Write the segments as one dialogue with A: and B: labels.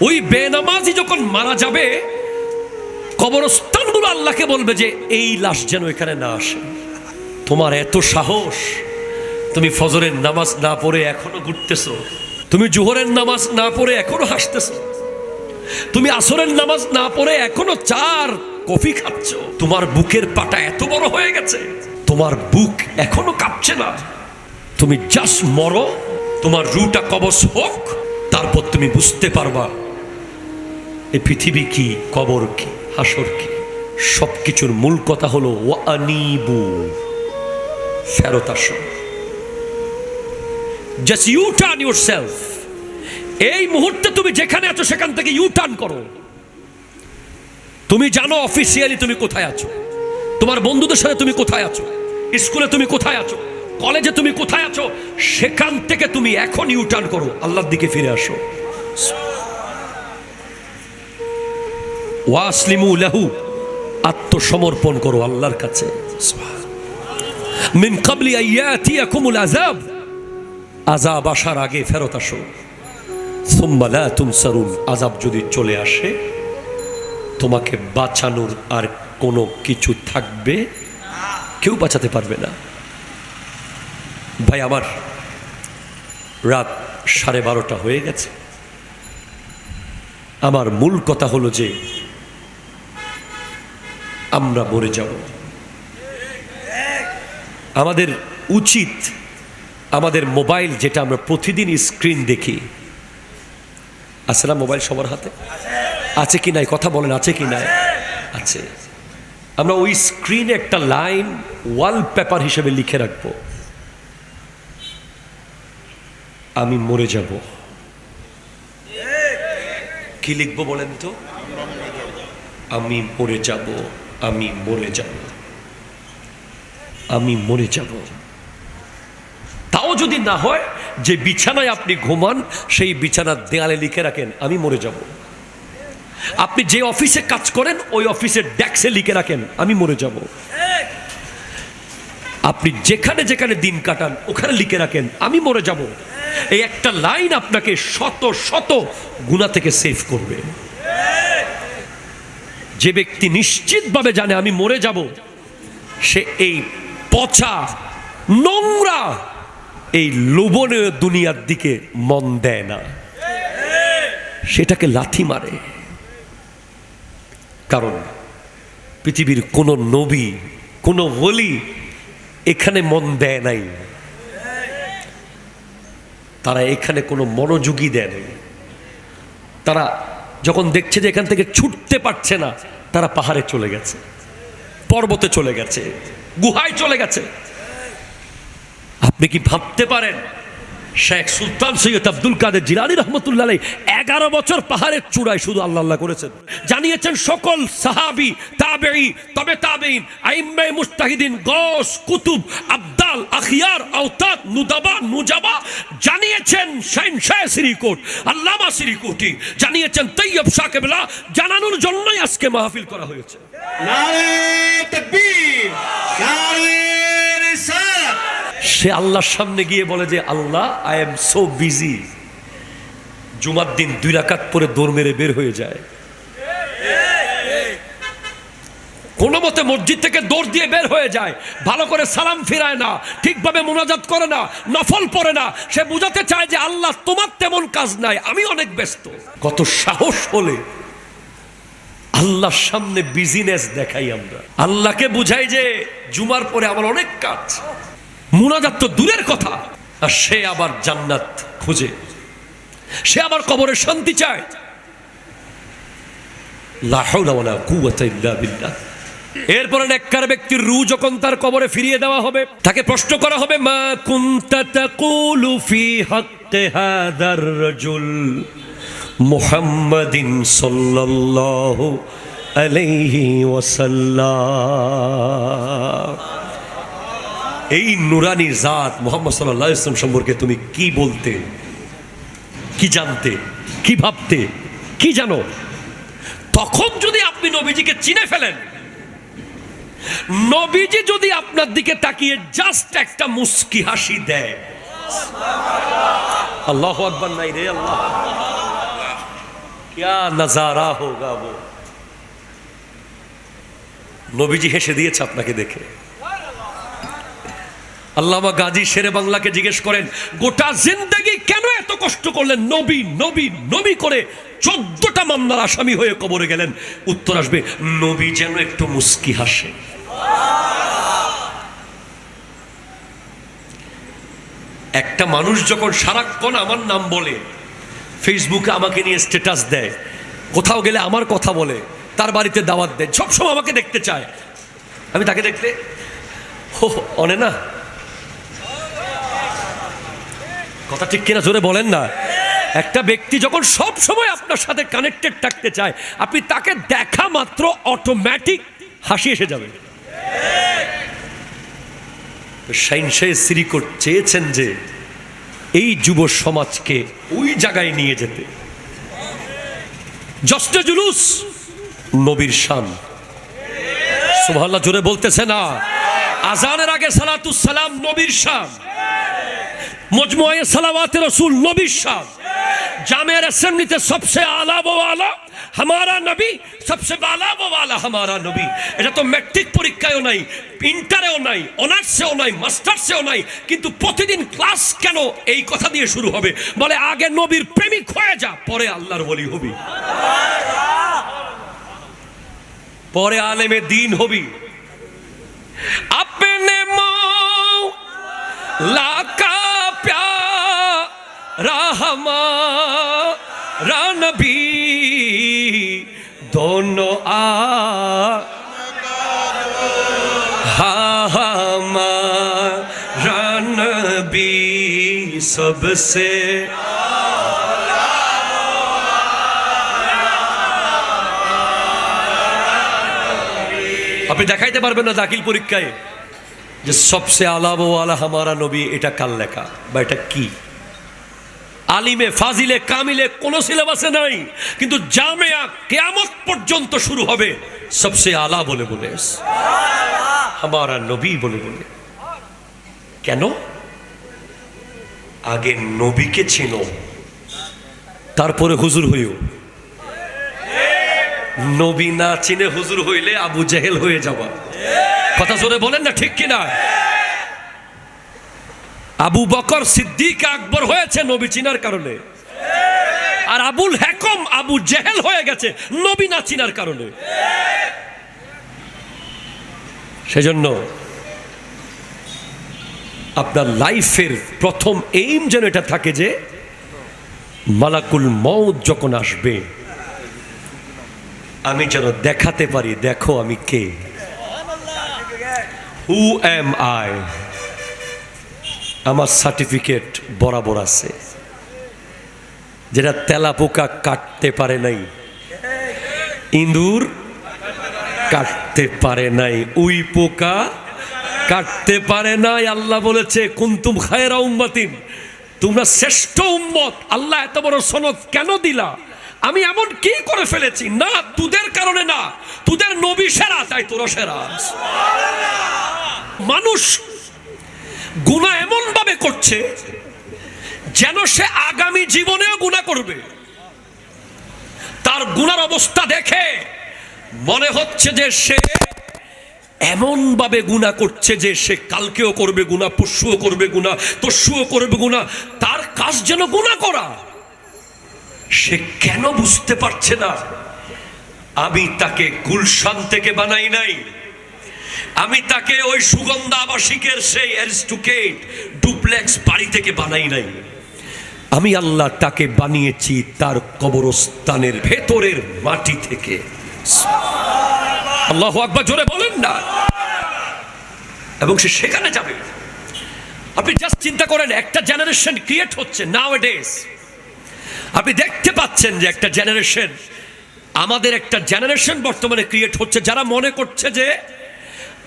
A: ওই বেনামাজি যখন মারা যাবে কবরস্থানগুলো আল্লাহকে বলবে যে এই লাশ যেন এখানে না আসে। তোমার এত সাহস, তুমি ফজরের নামাজ না পড়ে এখনো ঘুরতেছো, তুমি জোহরের নামাজ না পড়ে এখনো হাসতেছো, তুমি আসরের নামাজ না পড়ে এখনো চার কফি খাচ্ছ। তোমার বুকের পাটা এত বড় হয়ে গেছে, তোমার বুক এখনো কাঁপছে না। তুমি জাস্ট মরো, তোমার রুটা কবজ হোক, তারপর তুমি বুঝতে পারবা এই পৃথিবী কি, কবর কি, হাসর কি। সবকিছুর মূল কথা হলো ওয়ানিবু, ফেরত আসো। Just you turn yourself. এই মুহূর্তে তুমি যেখানে আছো সেখান থেকে ইউ টার্ন করো। তুমি জানো অফিসিয়ালি তুমি কোথায় আছো, তোমার বন্ধুদের সাথে তুমি কোথায় আছো, স্কুলে তুমি কোথায় আছো, কলেজে তুমি কোথায় আছো, সেখান থেকে তুমি এখন ইউ টার্ন করো, আল্লাহর দিকে ফিরে আসো। ওয়াসলিমু লাহু, আত্মসমর্পণ করো আল্লাহর কাছে। মিন ক্বাবলি আইয়াতিয়াকুমুল আযাব, আযাব আসার আগে ফেরত আসো। সুম্মা লা তুনসারুন, আযাব যদি চলে আসে তোমাকে বাঁচানোর আর কোনো কিছু থাকবে, কেউ বাঁচাতে পারবে না। ভাই আমার, রাত 12:30 হয়ে গেছে। আমার মূল কথা হলো যে আমরা মরে যাব। আমাদের উচিত আমাদের মোবাইল, যেটা আমরা প্রতিদিন স্ক্রিন দেখি, আছে না মোবাইল সবার হাতে? আছে কি নাই কথা বলেন, আছে কি নাই? আছে। আমরা ওই স্ক্রিনে একটা লাইন ওয়ালপেপার হিসেবে লিখে রাখবো, আমি মরে যাব। কি লিখবো বলেন তো? আমি মরে যাব, আমি মরে যাব, আমি মরে যাব। তাও যদি না হয় যে বিছানায় আপনি ঘুমান সেই বিছানার দেয়ালে লিখে রাখেন আমি মরে যাব। আপনি যে অফিসে কাজ করেন ওই অফিসের ডেস্কে লিখে রাখেন আমি মরে যাব। আপনি যেখানে যেখানে দিন কাটান ওখানে লিখে রাখেন আমি মরে যাব। এই একটা লাইন আপনাকে শত শত গুনাহ থেকে সেভ করবে। যে ব্যক্তি নিশ্চিতভাবে জানে আমি মরে যাব, সে এই পচা নোংরা এই লোভনীয় দুনিয়ার দিকে মন দেয় না, সেটাকে লাথি মারে। কারণ পৃথিবীর কোন নবী, কোন ওলি এখানে মন দেয় নাই, তারা এখানে কোনো মনোযোগী দেয় নাই। তারা যখন দেখছে যে এখান থেকে ছুটতে পারছে না, তারা পাহাড়ে চলে গেছে, পর্বতে চলে গেছে, গুহায় চলে গেছে। আপনি কি ভাবতে পারেন শেখ সুলতান সৈয়দ আব্দুল কাদের জিলানী রহমতুল্লাহ আলাইহি 11 বছর পাহাড়ের চূড়ায় শুধু আল্লাহ আল্লাহ করেছেন? জানিয়েছেন সকল সাহাবী, তাবেঈ, তবে তাবেঈন, আইম্মায়ে মুজতাহিদিন, গৌস, কুতুব, আবদাল, আখিয়ার, আওতাদ, নুদাবা, নুজাবা, জানিয়েছেন শাহ শ্রীকোট, আল্লামা শ্রীকোটি, জানিয়েছেন তৈয়ব শাহ কেবলা। জানানোর জন্যই আজকে মাহফিল করা হয়েছে।
B: নারে তাকবীর, নারে রিসালাত।
A: সে আল্লাহর সামনে গিয়ে বলে যে আল্লাহ, আই এম সো বিজি। জুমার দিন 2 রাকাত পরে দৌড় মেরে বের হয়ে যায়, কোন মতে মসজিদ থেকে দৌড় দিয়ে বের হয়ে যায়, ভালো করে সালাম ফিরায় না, ঠিকভাবে মুনাজাত করে না, নফল পড়ে না। সে বুঝাতে চায় যে আল্লাহ তোমার তেমন কাজ নাই, আমি অনেক ব্যস্ত। কত সাহস হলে আল্লাহর সামনে বিজিনেস দেখাই আমরা, আল্লাহকে বুঝাই যে জুমার পরে আমার অনেক কাজ। মুনাজাত তো দূরের কথা, আর সে আবার জান্নাত খুঁজে, সে আবার কবরে শান্তি চায়। লা হাওলা ওয়ালা কুওয়াতা ইল্লা বিল্লাহ। এরপরে নেককার ব্যক্তির রূহ যখন তার কবরে ফিরিয়ে দেওয়া হবে, তাকে প্রশ্ন করা হবে মা কুনতা তাকুলু ফি হাক্কি হাদার রাজুল মুহাম্মাদিন সাল্লাল্লাহু আলাইহি ওয়াসাল্লাম। এই নুরানি জাত মুহাম্মদ সাল্লাল্লাহু আলাইহি ওয়াসাল্লাম সম্পর্কে তুমি কি বলতে, কি জানতে, কি ভাবতে, কি জানো? তখন যদি আপনি নবীজিকে চিনে ফেলেন, নবীজি যদি আপনার দিকে তাকিয়ে জাস্ট একটা মুস্কি হাসি দেয়, আল্লাহু আকবার, নাই রে আল্লাহ, क्या नजारा होगा वो। নবীজি হেসে দিয়েছে আপনাকে দেখে। আল্লামা গাজী শেরে বাংলাকে জিজ্ঞেস করেন, গোটা জিন্দেগি কেন এত কষ্ট করলেন? নবী নবী নবী করে 14টা মামলার আসামি হয়ে কবরে গেলেন। উত্তর আসবে, নবী যেন একটু মুস্কি হাসে। একটা মানুষ যখন সারাক্ষণ আমার নাম বলে, ফেসবুকে আমাকে নিয়ে স্ট্যাটাস দেয়, কোথাও গেলে আমার কথা বলে, তার বাড়িতে দাওয়াত দেয়, সবসময় আমাকে দেখতে চায়, আমি তাকে দেখলে হো অনে না, কথা ঠিক কিনা জোরে বলেন না। একটা ব্যক্তি যখন সব সময় আপনার সাথে কানেক্টেড থাকতে চায়, আপনি তাকে দেখা মাত্র অটোমেটিক হাসি এসে যাবে। শাইনশাহ শ্রীকোট চেয়েছেন যে এই যুব সমাজকে ওই জায়গায় নিয়ে যেতে। জশ্নে জুলুস নবীর শান, সুবহানাল্লাহ জোরে বলতেছে না। আজানের আগে সালাতুস সালাম নবীর শান, মজমুয়ে সালাওয়াতে রাসূল নবীর শান, জামের অ্যাসেম্বলিতে সবসে আলা ও আলা হামারা নবী, সবসে বালা ও বালা হামারা নবী। এটা তো ম্যাট্রিক পরীক্ষায়ও নাই, ইন্টারেও নাই, অনার্সেও নাই, মাস্টার্সেও নাই, কিন্তু প্রতিদিন ক্লাস কেন এই কথা দিয়ে শুরু হবে? বলে আগে নবীর প্রেমিক হয়ে যা, পরে আল্লাহর ওলি হবি, পরে আলেমে দ্বীন হবি। আপনে মৌলা কা প্যারা হামারা নবী, दोनों हमारा नबी सबसे আপনি দেখাইতে পারবেন না দাখিল পরীক্ষায় যে সবসে আলা ও আলা হামারা নবী এটা কার লেখা বা এটা কি? আলিমে ফাজিলে কামিলে কোনো সিলেবাসে নাই, কিন্তু জামিয়া কিয়ামত পর্যন্ত শুরু হবে সবসে আলা বলে বলে, হামারা নবী বলে বলে। কেন? আগে নবীকে চিনো, তারপরে হুজুর হইও। নবী না চিনে হুজুর হইলে আবু জেহেল হয়ে যাবা। কথা জোরে বলেন না, ঠিক কিনা? আবু বকর সিদ্দিক আকবর হয়েছে নবী চিনার কারণে, আর আবুল হেকম আবু জেহেল হয়ে গেছে নবী না চিনার কারণে। সেজন্য আপনার লাইফের প্রথম এইম যেন এটা থাকে যে মালাকুল মউত যখন আসবে আমি যেন দেখাতে পারি, দেখো আমি কে, হু এম আই। আমার সার্টিফিকেট বরাবর আছে, যেটা তেলাপোকা কাটতে পারে নাই, ইঁদুর কাটতে পারে নাই, উই পোকা কাটতে পারে নাই। আল্লাহ বলেছে কুনতুম খায়রা উম্মাতিন, তোমরা শ্রেষ্ঠ উম্মত। আল্লাহ এত বড় সনদ কেন দিলা? আমি এমন কি করে ফেলেছি? না, তোদের কারণে না, তোদের নবী সেরা তাই তোরা সেরা। মানুষ গুনাহ এমন ভাবে করছে যেন সে আগামী জীবনেও গুনাহ করবে। তার গুনার অবস্থা দেখে মনে হচ্ছে যে সে এমন ভাবে গুনাহ করছে যে সে কালকেও করবে গুনাহ, পরশুও করবে গুনাহ, তরশুও করবে গুনাহ। তার কাজ যেন গুনাহ করা। সে কেন বুঝতে পারছে না আমি তাকে গুলশান থেকে বানাই নাই, আমি তাকে ওই সুগন্ধা আবাসিকের সেই অ্যারিস্টোক্রেট ডুপ্লেক্স বাড়ি থেকে বানাই নাই। আমি আল্লাহ তাকে বানিয়েছি তার কবরস্থানের ভেতরের মাটি থেকে। আল্লাহু আকবার জোরে বলেন না। এবং সে সেখানে যাবে। আপনি জাস্ট চিন্তা করেন, একটা জেনারেশন ক্রিয়েট হচ্ছে নাওএডেজ। আপনি দেখতে পাচ্ছেন যে একটা জেনারেশন, আমাদের একটা জেনারেশন বর্তমানে ক্রিয়েট হচ্ছে যারা মনে করছে যে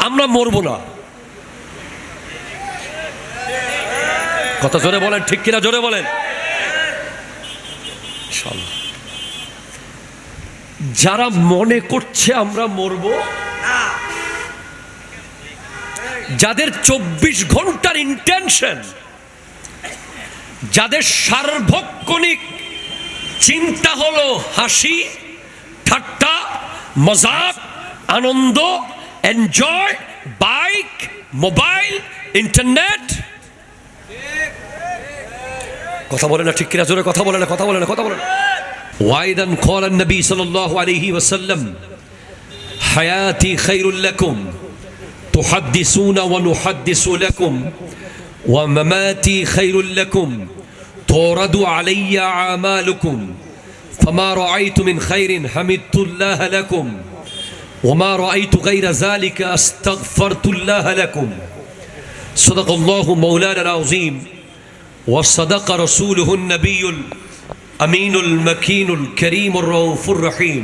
A: আমরা মরবো না। কথা জোরে বলেন, ঠিক কিনা জোরে বলেন। যারা মনে করছে আমরা মরবো, যাদের 24 ঘন্টার ইন্টেনশন, যাদের সার্বক্ষণিক চিন্তা হলো হাসি, ঠাট্টা, মজাক, আনন্দ, এনজয়, বাইক, মোবাইল, ইন্টারনেট। কথা বলে না, ঠিক কিনা? জোরে কথা বলে না, কথা বলে না, কথা বলে না। ওয়াইদান ক্বালান নবী সাল্লাল্লাহু আলাইহি ওয়াসাল্লাম হায়াতি খায়রুল লাকুম তুহাদ্দিসুনা ওয়া নুহাদ্দিসু লাকুম ওয়া মামাতি খায়রুল লাকুম তুরাদু আলাইয়া আমালুকুম ফামা রাআইতু মিন খায়রিন হামিদতুল্লাহ লাকুম ওয়া মা রাআইতু গায়রা যালিকা আস্তাগফারতুল্লাহ লাকুম। সাদাকাল্লাহু মাওলানা আল-আযীম ওয়া সাদাকা রাসূলুহুন নবিয়্যুল আমিনুল মাকিনুল কারীমুর রাউফুর রহিম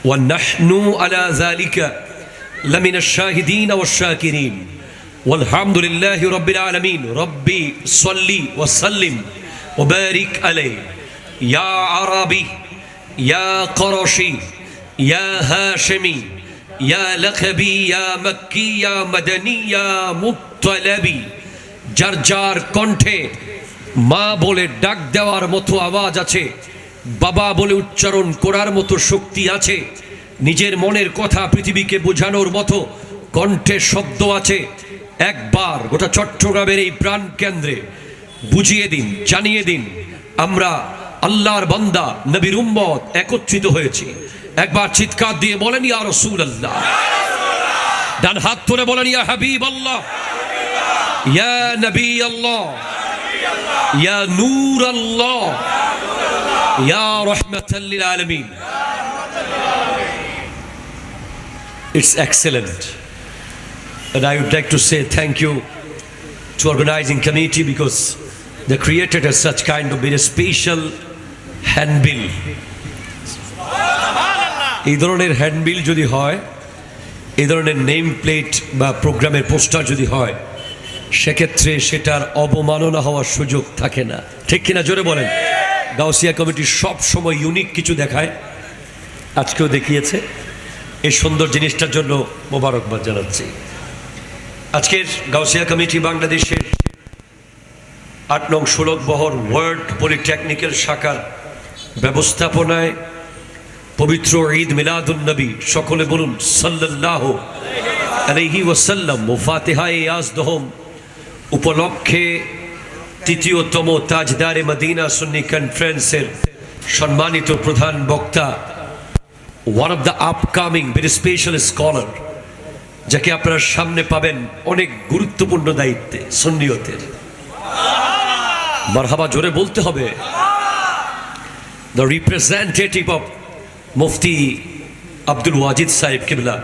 A: ওয়া নাহনু আলা যালিকা লামিনাশ শাহিদিন ওয়াশ শাকিরিন والحمد لله رب العالمين ربي صلي وسلم وبارك عليه يا عربي يا قرشي يا هاشمي يا لقبي يا مكي يا مدني يا مطلبي। যার যার কণ্ঠে মা বলে ডাক দেওয়ার মতো আওয়াজ আছে, বাবা বলে উচ্চারণ করার মতো শক্তি আছে, নিজের মনের কথা পৃথিবীকে বোঝানোর মতো কণ্ঠে শব্দ আছে, একবার গোটা চট্টগ্রামের এই প্রাণ কেন্দ্রে বুঝিয়ে দিন, জানিয়ে দিন আমরা আল্লাহর বান্দা, নবীর উম্মত একত্রিত হয়েছি। একবার চিৎকার দিয়ে বলেন ইয়া রাসূলুল্লাহ। ডান হাত তুলে বলেন ইয়া হাবিবাল্লাহ, ইয়া নবী আল্লাহ, ইয়া নূর আল্লাহ, ইয়া রাহমাতাল লিল আলামিন। It's excellent. And I would like to say thank you to organizing committee because they created a such kind of very special handbill. এই ধরনের হ্যান্ডবিল যদি হয়, এই ধরনের নেম প্লেট বা প্রোগ্রামের পোস্টার যদি হয়, সেক্ষেত্রে সেটার অবমাননা হওয়ার সুযোগ থাকে না, ঠিক কিনা? জোরে বলেন। গাউসিয়া কমিটি সব সময় ইউনিক কিছু দেখায়, আজকেও দেখিয়েছে। এই সুন্দর জিনিসটার জন্য মোবারকবাদ জানাচ্ছি। আজকের গাউসিয়া কমিটি বাংলাদেশের ৮ নং ষোলক বহর ওয়ার্ল্ড পলিটেকনিক্যাল শাখার ব্যবস্থাপনায় পবিত্র ঈদ মিলাদুন নবী, সকলে বলুন সাল্লাল্লাহু আলাইহি ওয়াসাল্লাম ও ফাতিহায়ে ইয়াজদহম উপলক্ষে তৃতীয়তম তাজদারে মদিনা সুন্নি কনফারেন্সের সম্মানিত প্রধান বক্তা, one of the upcoming very special scholar, যাকে আপনারা সামনে পাবেন অনেক গুরুত্বপূর্ণ দায়িত্বে সুন্নিয়তের। মারহাবা জোরে বলতে হবে। The representative of Mufti Abdul Wajid Sahib Qibla,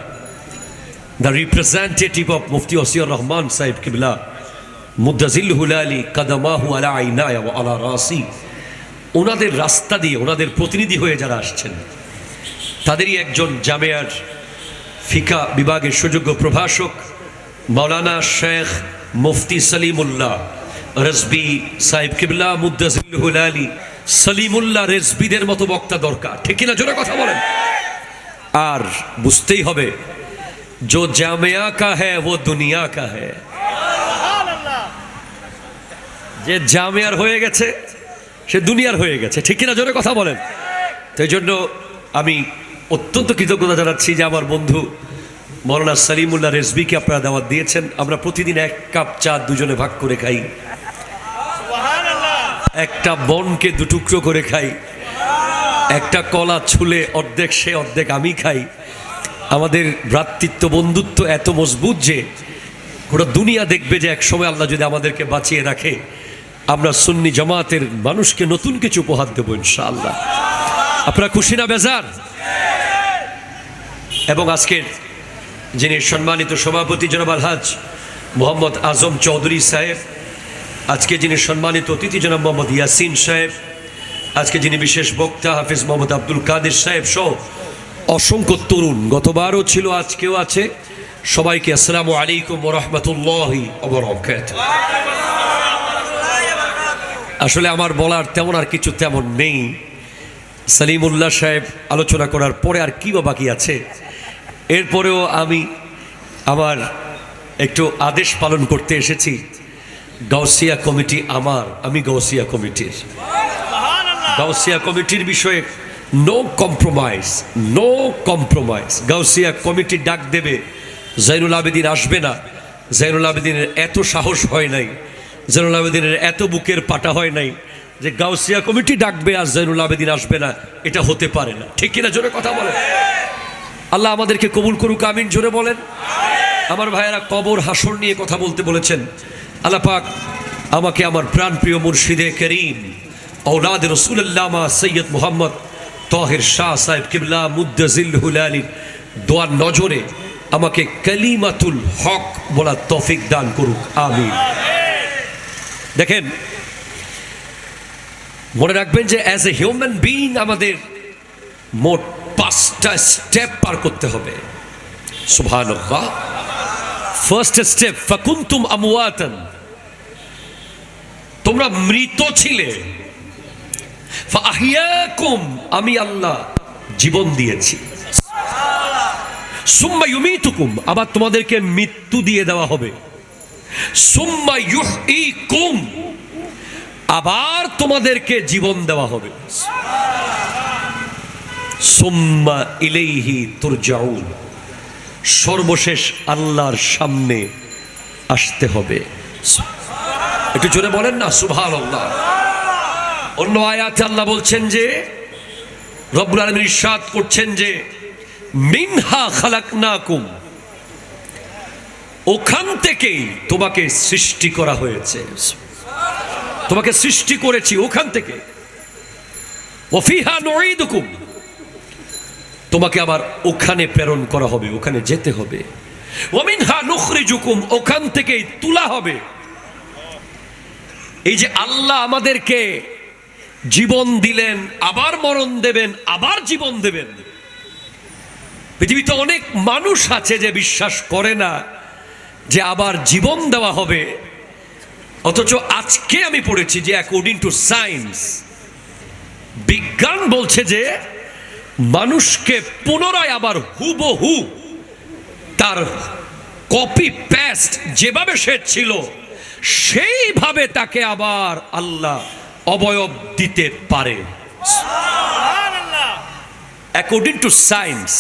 A: the representative of Mufti Wasiur Rahman Sahib Qibla, Muddazil Hulali Qadamahu ala aynaya wa ala rasi, ওনাদের রাস্তা দিয়ে, ওনাদের প্রতিনিধি হয়ে যারা আসছেন, তাদেরই একজন জামিয়ার ফিকা বিভাগের সুযোগ্য প্রভাষক মাওলানা শেখ মুফতি সলিমুল্লাহ রেজবি সাহেব কিবলা মুদ্দাজিল হুলালি সলিমুল্লাহ রেজবিদের মতো বক্তা দরকার, ঠিক কিনা? জোরে কথা বলেন। আর বুঝতেই হবে जो জামিয়া কা হ্যায় वो দুনিয়া কা হ্যায়। যে জামিয়ার হয়ে গেছে সে দুনিয়ার হয়ে গেছে, ঠিক কিনা? জোরে কথা বলেন। তো এই জন্য আমি অত্যন্ত কৃতজ্ঞতা জানাচ্ছি যে আমার বন্ধু মৌলানা সলিমুল্লাহ রেজবিকে আপনারা দাওয়াত দিয়েছেন। আমরা প্রতিদিন 1 কাপ চা দুজনে ভাগ করে খাই, একটা বনকে 2 টুকরো করে খাই, একটা কলা ছুলে অর্ধেক সে অর্ধেক আমি খাই। আমাদের ভ্রাতৃত্ব বন্ধুত্ব এত মজবুত যে গোটা দুনিয়া দেখবে যে একসময় আল্লাহ যদি আমাদেরকে বাঁচিয়ে রাখে, আমরা সুন্নি জামাতের মানুষকে নতুন কিছু উপহার দেবো ইনশাআল্লাহ। আপনারা খুশি না বেজার? এবং আজকের যিনি সম্মানিত সভাপতি জনাব আলহাজ মোহাম্মদ আজম চৌধুরী সাহেব, আজকে যিনি সম্মানিত অতিথি জনাব মোহাম্মদ ইয়াসিন সাহেব, আজকে যিনি বিশেষ বক্তা হাফিজ মোহাম্মদ আব্দুল কাদের সাহেব সহ অসংখ্য তরুণ, গতবারও ছিল আজকেও আছে, সবাইকে আসসালামু আলাইকুম ওয়া রাহমাতুল্লাহি ওয়া বারাকাতুহু। আসলে আমার বলার তেমন আর কিছু তেমন নেই। সলিমুল্লাহ সাহেব আলোচনা করার পরে আর কি বা বাকি আছে? এরপরেও আমি আমার একটু আদেশ পালন করতে এসেছি। গাউসিয়া কমিটি আমার, আমি গাউসিয়া কমিটির। গাউসিয়া কমিটির বিষয়ে no compromise, no compromise. Gausia committee ডাক দেবে, জৈনুল আবেদিন আসবে না। জৈনুল আবেদিনের এত সাহস হয় নাই, জৈনুল আবেদিনের এত বুকের পাটা হয় নাই যে গাউসিয়া কমিটি ডাকবে আর জৈনুল আবেদিন আসবে না, এটা হতে পারে না। ঠিক কিনা জোরে কথা বলেন। আল্লাহ আমাদেরকে কবুল করুক, আমিন জোরে বলেন। আমার ভাইয়েরা কবর হাসর নিয়ে কথা বলতে বলেছেন। আল্লাহ পাক আমাকে আমার প্রাণপ্রিয় মুর্শিদে করিম औलाद रसूलुल्लाह सैयद मोहम्मद ताहिर शाह साहेब किबला मुद्दजिल्लुल आली দোয়ার নজরে আমাকে কালিমাতুল হক বলা তৌফিক দান করুক, আমিন। দেখেন, মনে রাখবেন যে অ্যাজ এ হিউম্যান বিইং আমাদের মোট 5টা স্টেপ পার করতে হবে। সুবহানাল্লাহ। ফার্স্ট স্টেপ, ফাকুনতুম আমওয়াতান, তোমরা মৃত ছিলে। ফাহিয়াকুম, আমি আল্লাহ জীবন দিয়েছি। সুম্মা ইউমিতুকুম, আবার তোমাদেরকে মৃত্যু দিয়ে দেওয়া হবে। সুম্মা ইউহয়িকুম, আবার তোমাদেরকে জীবন দেওয়া হবে। সুম্মা ইলাইহি তুরজাউন, সর্বশেষ আল্লাহর সামনে আসতে হবে। একটু জোরে বলেন না সুবহানাল্লাহ। অন্য আয়াতে আল্লাহ বলছেন যে, রব্বুল আলামিন ইরশাদ করছেন যে মিনহা খালাকনাকুম, ওখান থেকেই তোমাকে সৃষ্টি করা হয়েছে, তোমাকে সৃষ্টি করেছি ওখান থেকে। ওয়াফিহা নুঈদুকুম, তোমাকে আবার ওখানে প্রেরণ করা হবে, ওখানে যেতে হবে। ওয়ামিনহা নুখরিজুকুম, ওখান থেকেই তোলা হবে। এই যে আল্লাহ আমাদেরকে জীবন দিলেন, আবার মরণ দেবেন, আবার জীবন দেবেন। পৃথিবীতে অনেক মানুষ আছে যে বিশ্বাস করে না যে আবার জীবন দেওয়া হবে, অথচ আজকে আমি পড়েছি যে অ্যাকর্ডিং টু সায়েন্স, বিজ্ঞান বলছে যে মানুষকে পুনরায় আবার হুবহু তার কপি পেস্ট যেভাবে সে ছিল সেইভাবে তাকে আবার আল্লাহ অবয়ব দিতে পারে। অ্যাকর্ডিং টু সায়েন্স,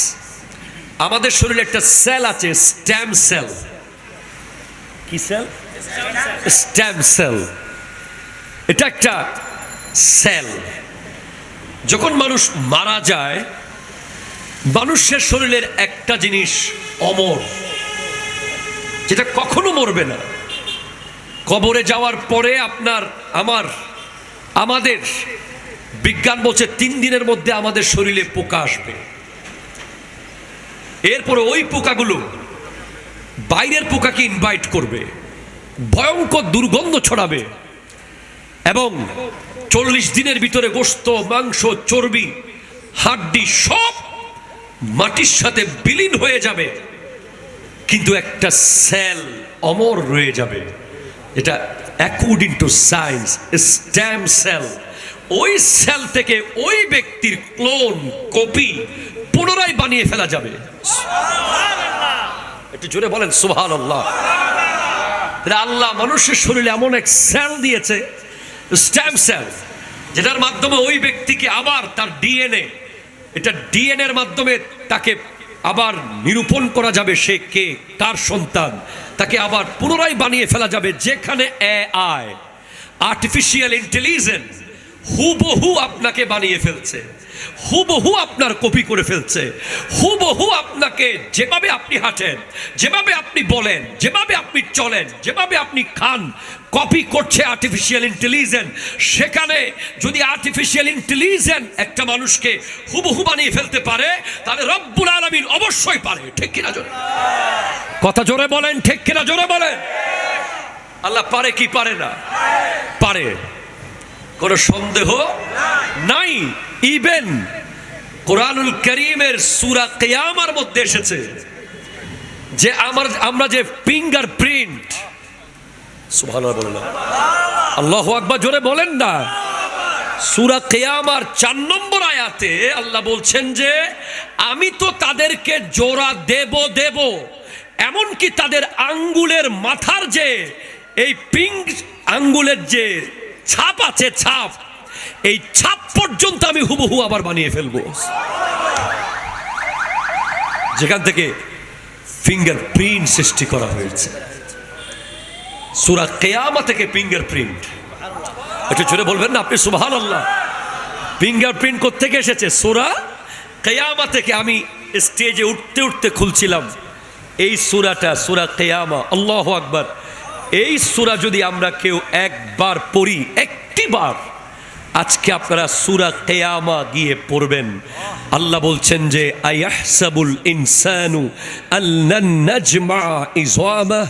A: আমাদের শরীরে একটা সেল আছে, স্টেম সেল। কি সেল? Stem cell. এটা একটা সেল। যখন মানুষ মারা যায়, মানুষের শরীরের একটা জিনিস অমর, যেটা কখনো মরবে না। কবরে যাওয়ার পরে আপনার আমাদের বিজ্ঞান বলছে 3 দিনের মধ্যে আমাদের শরীরে পোকা আসবে। এরপরে ওই পোকাগুলো বাইরের পোকাকে ইনভাইট করবে, ভয়ঙ্কর দুর্গন্ধ ছড়াবে, এবং 40 দিনের ভিতরে গোশত, মাংস, চর্বি, হাড্ডি সব মাটির সাথে বিলীন হয়ে যাবে, কিন্তু একটা সেল অমর রয়ে যাবে। এটা according to science stem cell. ওই সেল থেকে ওই ব্যক্তির ক্লোন, কপি পুনরায় বানিয়ে ফেলা যাবে। একটু জোরে বলেন সুবহানাল্লাহ। আল্লাহ মানুষের শরীরে এমন এক সেল দিয়েছে, স্টেম সেল, যেটার মাধ্যমে ওই ব্যক্তিকে আবার তার ডিএনএ, এটা ডিএনএর মাধ্যমে তাকে আবার নিরূপণ করা যাবে সে কে, কার সন্তান, তাকে আবার পুনরায় বানিয়ে ফেলা যাবে। যেখানে এআই, আর্টিফিশিয়াল ইন্টেলিজেন্স হুবহু আপনাকে বানিয়ে ফেলছে, হুবহু আপনার কপি করে ফেলছে, হুবহু আপনাকে যেভাবে আপনি হাঁটেন, যেভাবে আপনি বলেন, যেভাবে আপনি চলেন, যেভাবে আপনি খান, কপি করছে আর্টিফিশিয়াল ইন্টেলিজেন্স। সেখানে যদি আর্টিফিশিয়াল ইন্টেলিজেন্স একটা মানুষকে হুবহু বানিয়ে ফেলতে পারে, তাহলে রব্বুল আলামিন অবশ্যই পারে। ঠিক কিনা জোরে কথা জোরে বলেন, ঠিক কিনা জোরে বলেন। আল্লাহ পারে কি পারে না? পারে, কোনো সন্দেহ নাই। ইভেন কোরআনুল কারীমের সূরা কিয়ামার মধ্যে এসেছে যে আমরা যে ফিঙ্গার প্রিন্ট, সুবহানাল্লাহ বলেন না, আল্লাহু আকবার জোরে বলেন না। সূরা কিয়ামার 4 নম্বর আয়াতে আল্লাহ বলছেন যে আমি তো তাদেরকে জোড়া দেব, এমনকি তাদের আঙ্গুলের মাথার যে এই পিঙ্ক আঙ্গুলের যে ছাপ আছে, ছাপ, এই ছাপ পর্যন্ত আমি হুবহু আবার বানিয়ে ফেলবো, যেখান থেকে ফিঙ্গারপ্রিন্ট সৃষ্টি করা হয়েছে। সূরা কিয়ামা থেকে ফিঙ্গারপ্রিন্ট, একটু জোরে বলবেন না আপনি সুবহানাল্লাহ। ফিঙ্গারপ্রিন্ট কোত্থেকে এসেছে? সূরা কিয়ামা থেকে। আমি স্টেজে উঠতে উঠতে খুলছিলাম এই সূরাটা, সূরা কিয়ামা। আল্লাহু আকবার। এই সূরা যদি আমরা কেউ একবার পড়ি, একটি বার, আজকে আপনারা সূরা কিয়ামা গিয়ে পড়বেন। আল্লাহ বলছেন যে আয়াহসাবুল ইনসানু আল্লান নাজমা ইযআমা,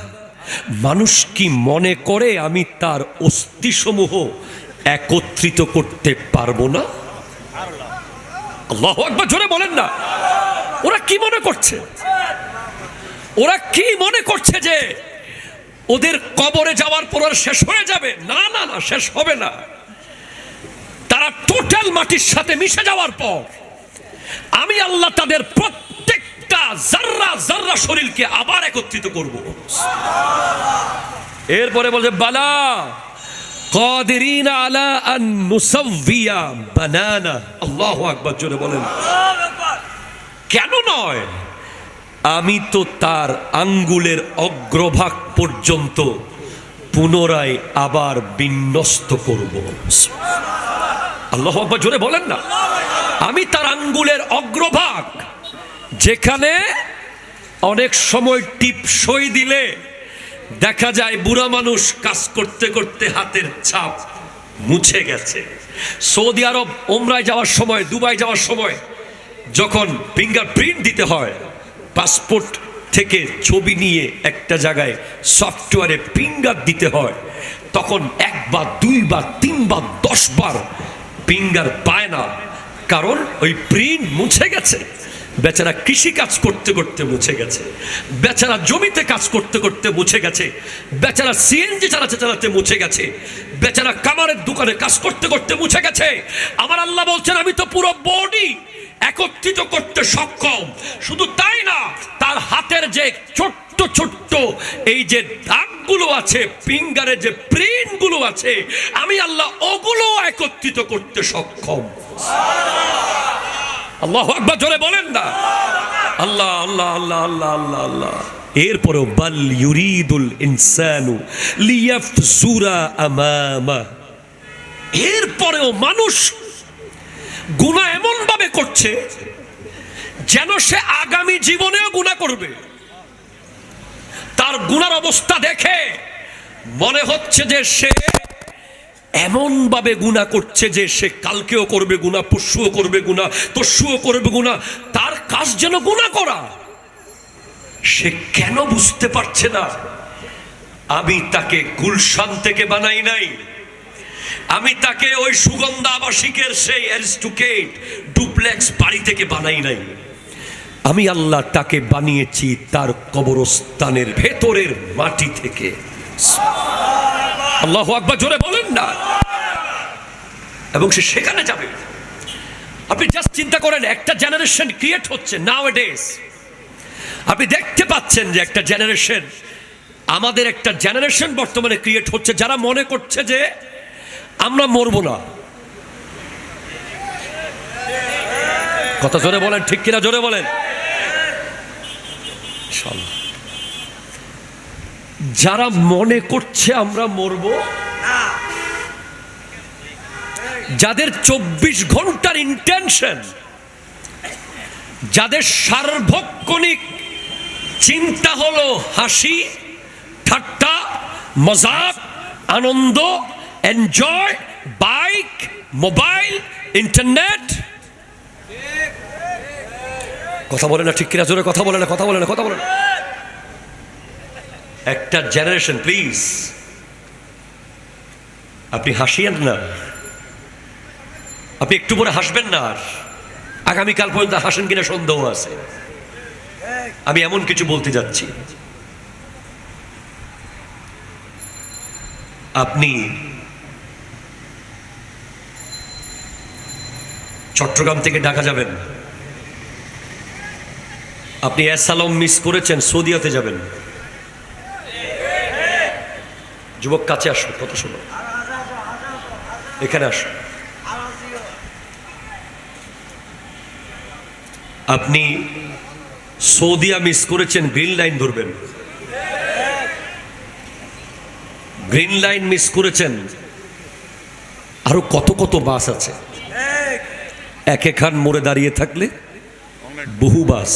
A: মানুষ কি মনে করে আমি তার অস্থিসমূহ একত্রিত করতে পারবো না? আল্লাহু আকবার, জোরে বলেন না। ওরা কি মনে করছে? ওরা কি মনে করছে যে ওদের কবরে যাওয়ার পর আর শেষ হয়ে যাবে? না না না, শেষ হবে না। তারা টোটাল মাটির সাথে মিশে যাওয়ার পর আমি আল্লাহ তাদের প্রত্যেকটা জাররা জাররা শরীরকে আবার একত্রিত করব। এরপরে বলছে বালা কাদিরিনা আলা আন নুসাওয়িয়া বানানা। আল্লাহু আকবার, জোরে বলেন। কেন নয়? আমি তো তার আঙ্গুলের অগ্রভাগ পর্যন্ত পুনরায় আবার বিন্যস্ত করব। আল্লাহু আকবার, জোরে বলেন না। আমি তার আঙ্গুলের অগ্রভাগ, যেখানে অনেক সময় টিপসই দিলে দেখা যায় বুড়া মানুষ কাজ করতে করতে হাতের ছাপ মুছে গেছে। সৌদি আরব ওমরায় যাওয়ার সময়, দুবাই যাওয়ার সময় যখন ফিঙ্গারপ্রিন্ট দিতে হয়, পাসপোর্ট থেকে ছবি নিয়ে একটা জায়গায় সফটওয়্যারে ফিঙ্গার দিতে হয়, তখন একবার, দুইবার, তিনবার, 10 বার ফিঙ্গার পায় না, কারণ ওই প্রিন্ট মুছে গেছে। বেচারা কৃষি কাজ করতে করতে মুছে গেছে, বেচারা জমিতে কাজ করতে করতে মুছে গেছে, বেচারা সিএনজি চালাতে চালাতে মুছে গেছে, বেচারা কামারের দোকানে কাজ করতে করতে মুছে গেছে। আমার আল্লাহ বলছেন আমি তো পুরো বডি একত্রিত করতে সক্ষম। শুধু তাই না, তার হাতের যে ছোট্ট ছোট্ট এই যে দাগগুলো আছে, ফিঙ্গারে যে প্রিন্টগুলো আছে, আমি আল্লাহ ওগুলো একত্রিত করতে সক্ষম। আল্লাহু আকবার, জোরে বলেন না। আল্লাহ আল্লাহ আল্লাহ আল্লাহ আল্লাহ আল্লাহ। এরপরেও বাল ইউরিদুল ইনসানু লিয়াফজুরা আমামা, এরপরেও মানুষ গুনাহ এমন ভাবে করছে যেন সে আগামী জীবনেও গুনাহ করবে। তার গুনার অবস্থা দেখে মনে হচ্ছে যে সে এমন ভাবে গুনাহ করছে যে সে কালকেও করবে গুনাহ, পরশুও করবে গুনাহ, তরশুও করবে গুনাহ। তার কাজ যেন গুনাহ করা। সে কেন বুঝতে পারছে না আমি তাকে গুলশান থেকে বানাই নাই, আমি তাকে ওই সুগন্ধা আবাসিকের সেই অ্যারিস্টোক্রেট ডুপ্লেক্স বাড়ি থেকে বানাই নাই। আমি আল্লাহ তাকে বানিয়েছি তার কবরস্থানের ভেতরের মাটি থেকে। আল্লাহু আকবার, জোরে বলেন না। এবং সে সেখানে যাবে। আপনি জাস্ট চিন্তা করেন, একটা জেনারেশন ক্রিয়েট হচ্ছে নাওয়াডেজ। আপনি দেখতে পাচ্ছেন যে একটা জেনারেশন, আমাদের একটা জেনারেশন বর্তমানে ক্রিয়েট হচ্ছে যারা মনে করছে যে আমরা মরবো না। কথা জোরে বলেন, ঠিক কিনা জোরে বলেন। যারা মনে করছে আমরা মরবো, যাদের 24 ঘন্টার ইন্টেনশন, যাদের সার্বক্ষণিক চিন্তা হলো হাসি, ঠাট্টা, মজাক, আনন্দ, এনজয়, বাইক, মোবাইল, ইন্টারনেট। কথা বলে না, ঠিক কিনা জোরে কথা বলে না, কথা বলে না, কথা বলে না। একটা জেনারেশন, প্লিজ আপনি হাসিয়েন না, আপনি একটু পরে হাসবেন না। আর আগামীকাল পর্যন্ত হাসেন কিনা সন্দেহ আছে। আমি এমন কিছু বলতে যাচ্ছি, আপনি চট্টগ্রাম থেকে ঢাকা যাবেন, আপনি অ্যাসালাম মিস করেছেন, সৌদিয়াতে যাবেন। যুবক কাছে আসো, কথা শোনো, এখানে আসো। আপনি সৌদিয়া মিস করেছেন, গ্রিন লাইন ধরবেন। গ্রিন লাইন মিস করেছেন, আরো কত কত বাস আছে। এক এখান মোড়ে দাঁড়িয়ে থাকলে বহু বাস।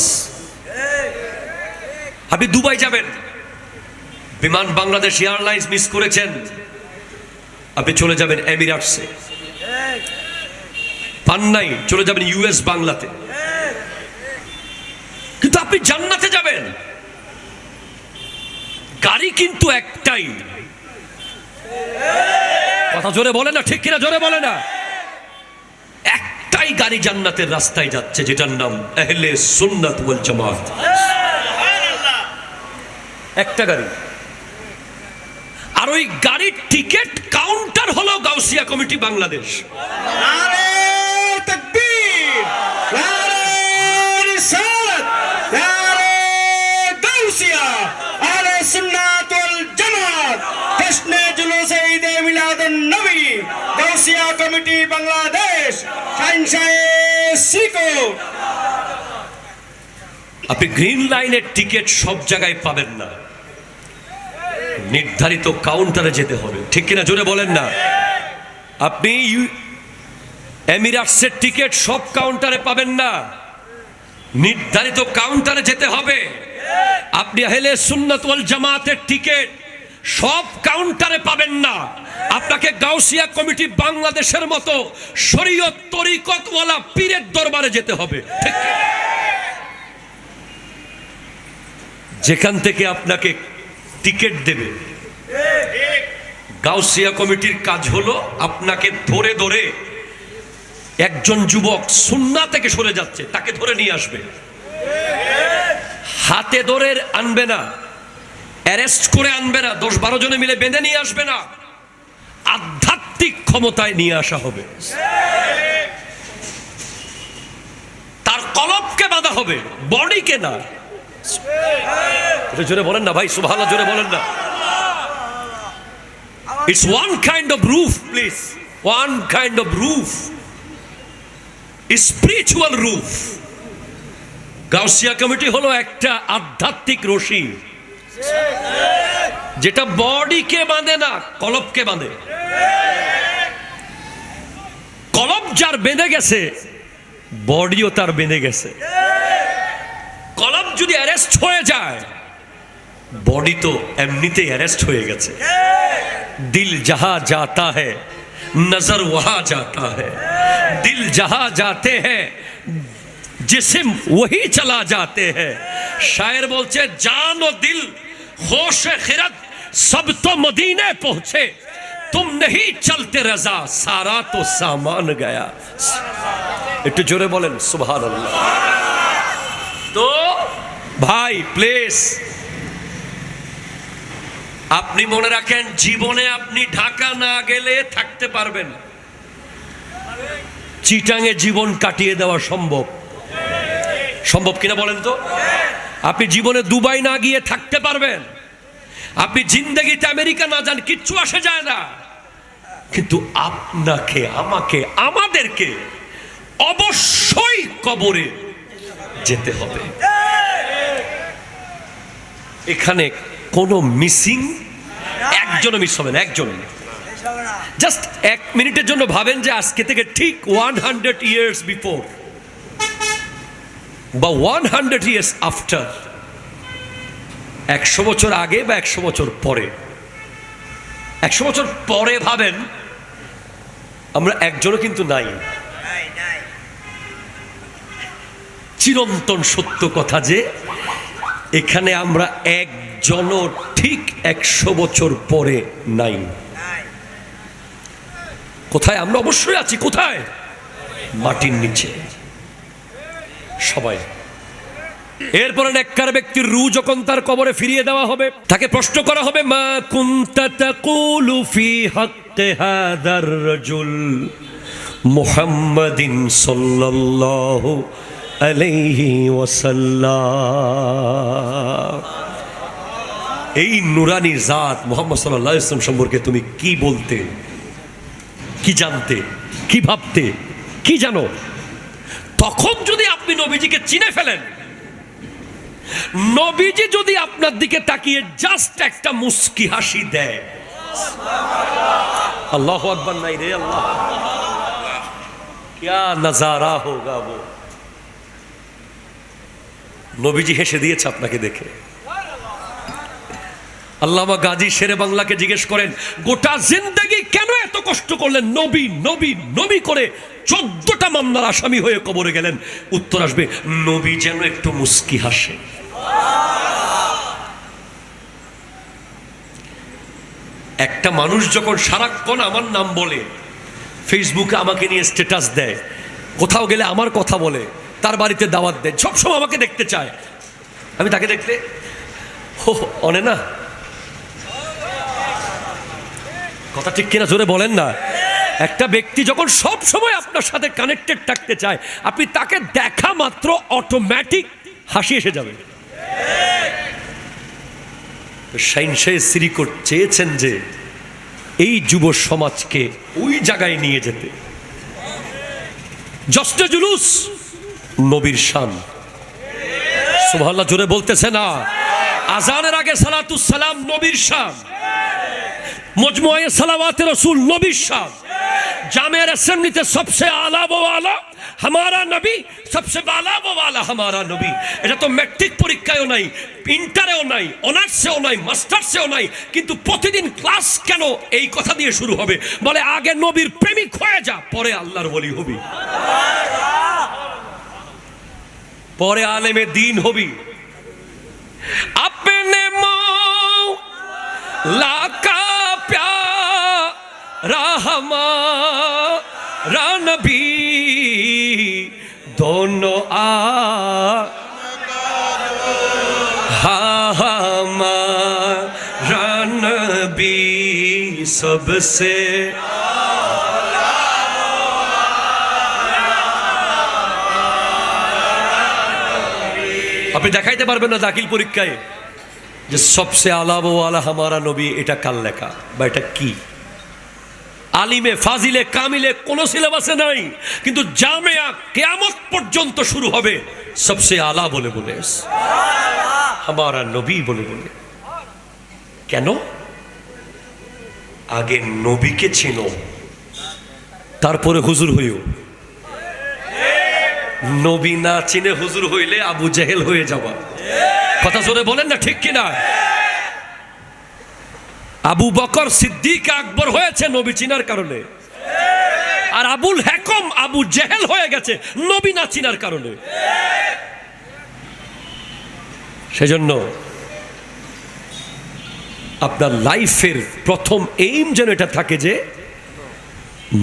A: আপনি দুবাই যাবেন, বিমান বাংলাদেশ এয়ারলাইন্স মিস করেছেন, আপনি চলে যাবেন এমিরেটসে। পান নাই, চলে যাবেন ইউএস বাংলাতে। কিন্তু আপনি জান্নাতে যাবেন, গাড়ি কিন্তু একটাই। কথা জোরে বলে না, ঠিক কিনা জোরে বলে না? একটাই গাড়ি জান্নাতের রাস্তায় যাচ্ছে, যেটার নাম আহলে সুন্নাত ওয়াল জামাত। একটা গাড়ি। আর ওই গাড়ির টিকিট কাউন্টার হলো গাউসিয়া কমিটি বাংলাদেশ।
B: নারে তাকবীর, নারে রিসালাত, নারে গাউসিয়া, আহলে সুন্নাত ওয়াল জামাত, জশ্নে জুলুসে ঈদে মিলাদুন নবী, গাউসিয়া কমিটি বাংলাদেশ, শাহিনশাহে শ্রীকোট।
A: আপনি গ্রিন লাইনের টিকিট সব জায়গায় পাবেন না, নির্ধারিত কাউন্টারে যেতে হবে, ঠিক কিনা জোরে বলেন না? আপনি এমিরেটসের টিকিট সব কাউন্টারে পাবেন না, নির্ধারিত কাউন্টারে যেতে হবে। আপনি আহলে সুন্নাত ওয়াল জামাতের টিকিট সব কাউন্টারে পাবেন না, আপনাকে গাউসিয়া কমিটি বাংলাদেশের মতো শরীয়ত তরিকতওয়ালা পীরের দরবারে যেতে হবে, ঠিক কিনা? যেখান থেকে আপনাকে টিকিট দেবে গাউসিয়া কমিটির কাজ হলো আপনাকে ধরে ধরে, একজন যুবক সুন্নাহ থেকে সরে যাচ্ছে তাকে ধরে নিয়ে আসবে, হাতে ধরে আনবে না, অ্যারেস্ট করে আনবে না, 10-12 জনে মিলে বেঁধে নিয়ে আসবে না, আধ্যাত্মিক ক্ষমতায় নিয়ে আসা হবে। তার কলবকে বাঁধা হবে, বডিকে না। এটা জোরে বলেন না ভাই, সুবহানাল্লাহ জোরে বলেন না। It's one kind of roof, please. One kind of roof. Spiritual roof. Gausia committee হলো একটা আধ্যাত্মিক রশি, যেটা বডিকে বাঁধে না, কলবকে বাঁধে। কলব যার বেঁধে গেছে, বডিও তার বেঁধে গেছে। কলব যদি অ্যারেস্ট হয়ে যায়, বডি তো এমনিতেই অ্যারেস্ট হয়ে গেছে। দিল जहां जाता है नजर वहां जाता है, दिल जहां जाते हैं जिस्म वही चला जाते हैं। शायर बोलছে जान और दिल होश खिरत सब तो मदीने पहुंचे, तुम नहीं चलते रजा सारा तो सामान गया। একটু জোরে বলেন সুবহানাল্লাহ। তো ভাই প্লিজ আপনি মনে রাখেন, জীবনে আপনি ঢাকা না গেলে থাকতে পারবেন, চিটাঙে জীবন কাটিয়ে দেওয়া সম্ভব। সম্ভব কিনা বলেন তো? আপনি জীবনে দুবাই না গিয়ে থাকতে পারবেন, আপনি জিন্দেগিতে আমেরিকা না যান, কিচ্ছু আসে যায় না। কিন্তু আপনাকে, আমাকে, আমাদেরকে অবশ্যই কবরে যেতে হবে। এখানে কোনো মিসিং একজনও মিস হবে না, একজন। জাস্ট 1 মিনিটের জন্য ভাবেন যে আজকে থেকে ঠিক 100 years বিফোর বা 100 years আফটার, 100 বছর আগে বা 100 বছর পরে। 100 বছর পরে ভাবেন, আমরা একজনও কিন্তু নাই। চিরন্তন সত্য কথা যে এখানে আমরা একজনও ঠিক 100 বছর পরে নাই। কোথায়? আমরা অবশ্যই আছি। কোথায়? মাটির নিচে সবাই। এরপরে নেককার ব্যক্তির রূহ যখন তার কবরে ফিরিয়ে দেওয়া হবে, তাকে প্রশ্ন করা হবে, মা কুনতা তাকুলু ফি হাক্কি হাদার রাজুল মুহাম্মাদিন সাল্লাল্লাহু আলাইহি ওয়াসাল্লাম। এই নুরানি জাত মুহাম্মদ সাল্লাল্লাহু আলাইহি ওয়াসাল্লাম সম্পর্কে তুমি কি বলতে, কি জানতে, কি ভাবতে, কি জানো? তখন যদি আপনি নবীজিকে চিনে ফেলেন, নবীজি যদি আপনার দিকে তাকিয়ে জাস্ট একটা মুস্কি হাসি দেয়, আল্লাহু আকবার নাই রে আল্লাহ, क्या नजारा होगा वो। নবীজি হেসে দিয়েছে আপনাকে দেখে। আল্লামা গাজী শেরে বাংলাকে জিজ্ঞেস করেন, গোটা জিন্দেগি কেন এত কষ্ট করলেন, নবী নবী নবী করে 14টা মামলার আসামি হয়ে কবরে গেলেন? উত্তর আসবে, নবী যেন একটু মুস্কি হাসে। একটা মানুষ যখন সারাক্ষণ আমার নাম বলে, ফেসবুকে আমাকে নিয়ে স্ট্যাটাস দেয়, কোথাও গেলে আমার কথা বলে, তার বাড়িতে দাওয়াত দেয়, সবসময় আমাকে দেখতে চায়, আমি তাকে দেখলে হো অনে না, কথা ঠিক কিনা জোরে বলেন না। একটা ব্যক্তি যখন সব সময় আপনার সাথে কানেক্টেড থাকতে চায়, আপনি তাকে দেখা মাত্র অটোমেটিক হাসি এসে যাবে। শাইনশাহ শ্রীকোট চেয়েছেন যে এই যুব সমাজকে ওই জায়গায় নিয়ে যেতে। জশ্নে জুলুস নবীর শান, সুবহানাল্লাহ জোরে বলতেছে না। আজানের আগে সালাতুস সালাম নবীর শান, মজমুয়ে সালাওয়াতে রাসূল নবীর শান, জামের অ্যাসেম্বলিতে সবসে আলা ও আলা हमारा नबी, सबसे बाला वो वाला हमारा नबी। এটা তো ম্যাট্রিক পরীক্ষায়ও নাই, ইন্টারেও নাই, অনার্সেও নাই, মাস্টার্সেও নাই, কিন্তু প্রতিদিন ক্লাস কেন এই কথা দিয়ে শুরু হবে? বলে আগে নবীর প্রেমিক হয়ে যা, পরে আল্লাহর ওলি হবি, পরে আলেমে দ্বীন হবি। अपने मौला का प्यारा हमारा नबी, दोनों हमारा नबी सबसे আপনি দেখাইতে পারবেন না দাখিল পরীক্ষায় যে সবসে আলা ও আলা হামারা নবী, এটা কার লেখা বা এটা কি? আলিমে ফাজিলে কামিলে কোনো সিলেবাসে নাই, কিন্তু জামিয়া কিয়ামত পর্যন্ত শুরু হবে সবসে আলা বলে বলে, হামারা নবী বলে বলে। কেন? আগে নবীকে চিনো, তারপরে হুজুর হইও। নবী না চিনে হুজুর হইলে আবু জেহেল হয়ে যাবা। কথা জোরে বলেন না, ঠিক কিনা? আবু বকর সিদ্দিক আকবর হয়েছে নবী চিনার কারণে, আর আবুল হেকম আবু জেহেল হয়ে গেছে নবী না চিনার কারণে। সেজন্য আপনার লাইফের প্রথম এইম যেন এটা থাকে যে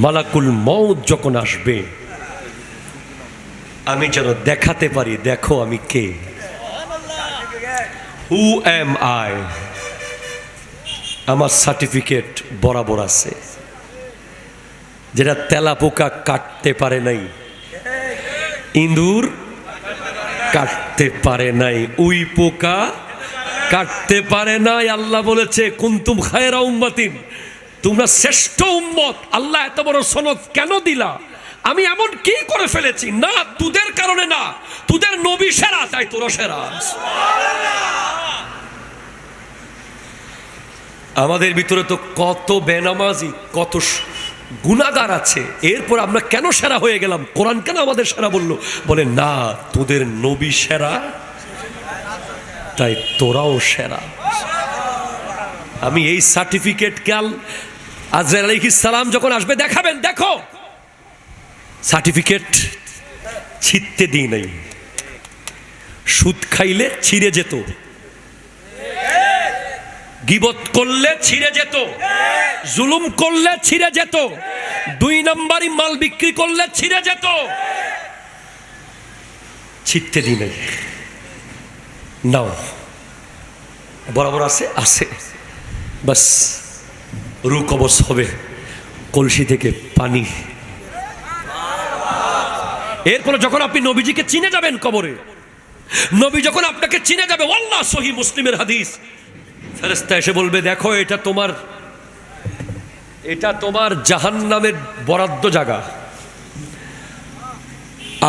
A: মালাকুল মউত যখন আসবে আমি যেন দেখাতে পারি, দেখো আমি কে, হু এম আই। আমার সার্টিফিকেট বরাবর আছে, যেটা তেলাপোকা কাটতে পারে নাই, ইঁদুর কাটতে পারে নাই, উই পোকা কাটতে পারে নাই। আল্লাহ বলেছে কুনতুম খায়রা উম্মাতিন, তোমরা শ্রেষ্ঠ উম্মত। আল্লাহ এত বড় সনদ কেন দিলা? আমি এমন কি করে ফেলেছি? না, তোদের কারণে না, তোদের নবী সেরা তাই তোরা সেরা। আমাদের ভিতরে তো কত বেনামাজি, কত গুনাহগার আছে, এরপর আমরা কেন সেরা হয়ে গেলাম? কোরআন কেন আমাদের সেরা বললো? বলে না, তোদের নবী সেরা তাই তোরাও সেরা। আমি এই সার্টিফিকেট কাল আজরাইল আলাইহিস সালাম যখন আসবে দেখাবেন, দেখো সার্টিফিকেট ছিঁড়তে দিই নাই। সুদ খাইলে ছিঁড়ে যেত, গীবত করলে ছিঁড়ে যেত, জুলুম করলে ছিঁড়ে যেত, 2 নম্বরই মাল বিক্রি করলে ছিঁড়ে যেত। ছিঁড়তে দিই নাই। নাও বরাবর আছে, আছে, বাস রু কবজ হবে, কলসি থেকে পানি। এরপরে যখন আপনি নবীজিকে চিনে যাবেন কবরে, নবী যখন আপনাকে চিনে যাবে, আল্লাহ সহিহ মুসলিমের হাদিস, ফেরেশতা এসে বলবে দেখো এটা তোমার জাহান্নামের বরাদ্দ জায়গা।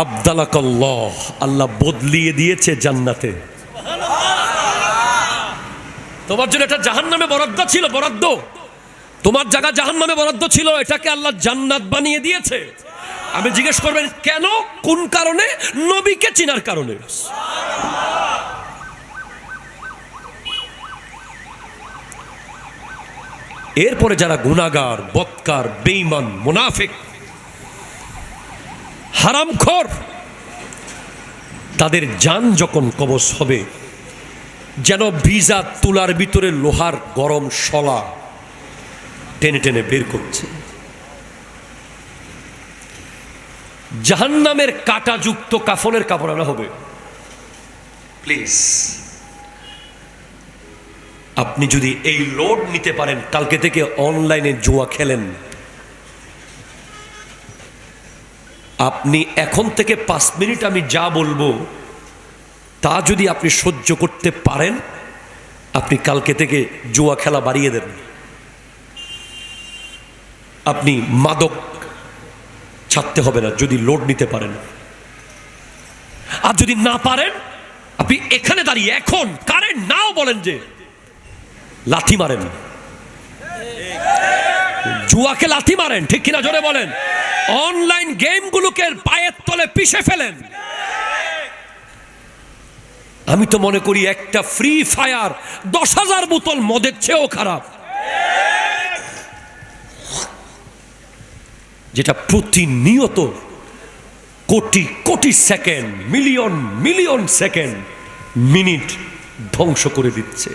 A: আবদালাকাল্লাহ, আল্লাহ বদলিয়ে দিয়েছে জান্নাতে। তোমার জন্য এটা জাহান্নামে বরাদ্দ ছিল, বরাদ্দ। তোমার জায়গা জাহান্নামে বরাদ্দ ছিল, এটাকে আল্লাহ জান্নাত বানিয়ে দিয়েছে। আমি জিজ্ঞেস করবেন কেন, কোন কারণে? নবীকে চিনার কারণে। এরপরে যারা গুনাহগার, বদকার, বেঈমান, মুনাফিক, হারামখোর, তাদের জান যখন কবজ হবে যেন ভিজা তুলার ভিতরে লোহার গরম শলা টেনে টেনে বের করছে। জাহান্নামের কাঁটাযুক্ত কাফনের কাপড় আনা হবে। প্লিজ, আপনি যদি এই লোড নিতে পারেন, কালকে থেকে অনলাইনে জুয়া খেলেন, আপনি এখন থেকে 5 মিনিট আমি যা বলবো তা যদি আপনি সহ্য করতে পারেন, আপনি কালকে থেকে জুয়া খেলা বাড়িয়ে দেন। আপনি মাদক ছাড়তে হবে না যদি লোড নিতে পারেন। আর যদি না পারেন, আপনি এখানে দাঁড়িয়ে এখন কারেন্ট নাও বলেন যে লাথি মারেন, জুয়াকে লাথি মারেন, ঠিক কিনা জোরে বলেন। অনলাইন গেমগুলোকে পায়ের তলে পিষে ফেলেন। আমি তো মনে করি একটা ফ্রি ফায়ার 10,000 বোতল মদের চেয়েও খারাপ, যেটা প্রতিনিয়ত crore crore second, million million second, minute ধ্বংস করে দিচ্ছে।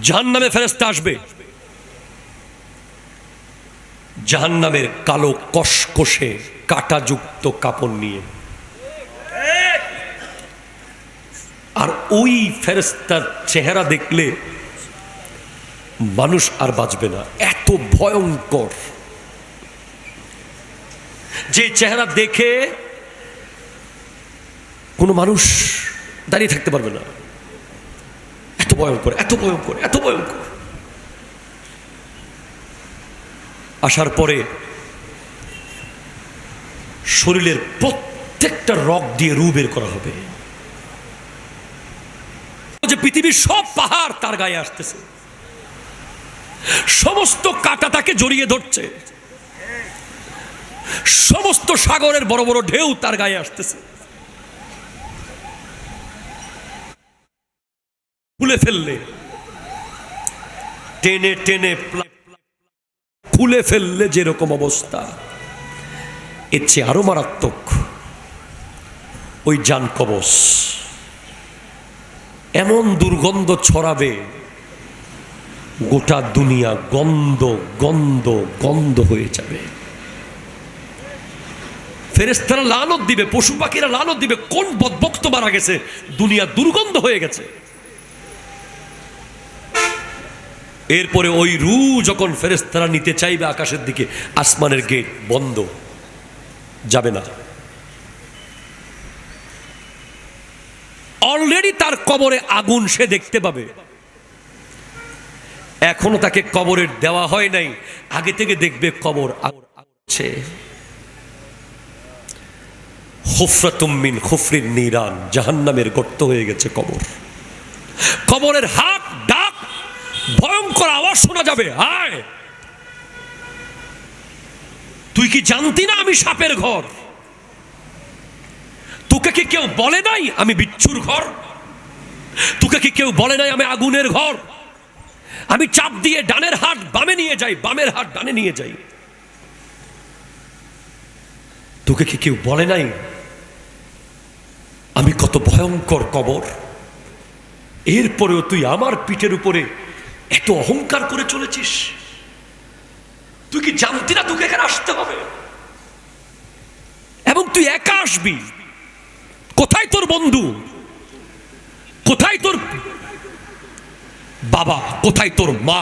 A: জাহান্নামে ফেরেশতা আসবে, জাহান্নামের কালো কসকসে কাঁটাযুক্ত কাপড় নিয়ে, আর ওই ফেরেশতার চেহারা দেখলে মানুষ আর বাঁচবে না, এত ভয়ঙ্কর। যে চেহারা দেখে কোনো মানুষ দাঁড়িয়ে থাকতে পারবে না, এত ভয়ঙ্কর, এত ভয়ঙ্কর, এত ভয়ঙ্কর। আসার পরে শরীরের প্রত্যেকটা রগ দিয়ে রু বের করা হবে, যে পৃথিবীর সব পাহাড় তার গায়ে আসতেছে, সমস্ত কাঁটা তাকে জড়িয়ে ধরছে, সমস্ত সাগরের বড় বড় ঢেউ তার গায়ে আসতেছে। খুলে ফেললে, টেনে টেনে খুলে ফেললে যেরকম অবস্থা, এর চেয়ে আরো মারাত্মক ওই জান কবজ। এমন দুর্গন্ধ ছড়াবে, গোটা দুনিয়া গন্ধ গন্ধ গন্ধ হয়ে যাবে। ফেরেশতারা লানত দিবে, পশু পাখিরা লানত দিবে, কোন বদবক্ত মারা গেছে, দুনিয়া দুর্গন্ধ হয়ে গেছে। এরপরে ওই রু যখন ফেরেশতারা নিতে চাইবে আকাশের দিকে, আসমানের গেট বন্ধ, যাবে না। অলরেডি তার কবরে আগুন সে দেখতে পাবে, এখনো তাকে কবরের দেওয়া হয় নাই, আগে থেকে দেখবে কবর আছে। খুফরাতুম মিন খুফরিন নিরান, জাহান্নামের গর্ত হয়ে গেছে কবর। কবরের হাক ডাক, ভয়ঙ্কর আওয়াজ শোনা যাবে, আয়। তুই কি জানতি না আমি সাপের ঘর? তোকে কি কেউ বলে নাই আমি বিচ্ছুর ঘর? তোকে কি কেউ বলে নাই আমি আগুনের ঘর? আমি চাপ দিয়ে ডানের হাত বামে নিয়ে যাই, বামের হাত ডানে নিয়ে যাই। তোকে কি কেউ বলে নাই আমি কত ভয়ঙ্কর কবর? এরপরেও তুই আমার পিঠের উপরে এত অহংকার করে চলেছিস। তুই কি জানতি না তোকে এখানে আসতে হবে, এবং তুই একা আসবি? কোথায় তোর বন্ধু? কোথায় তোর বাবা? কোথায় তোর মা?